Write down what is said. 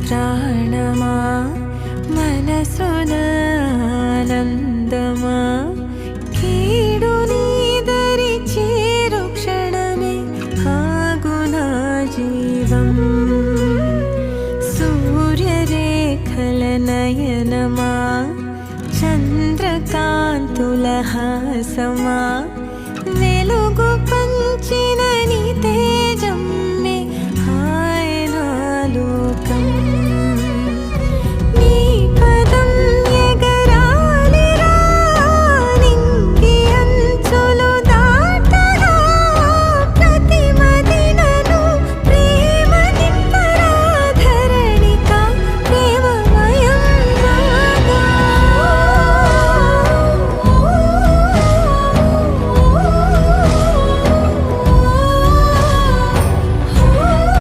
ప్రాణమా మనసున ఆనందమా కీడు నీదరి చేరు క్షణమే ఆగునా జీవం సూర్యరేఖల నయనమా చంద్రకాంతుల హాసమా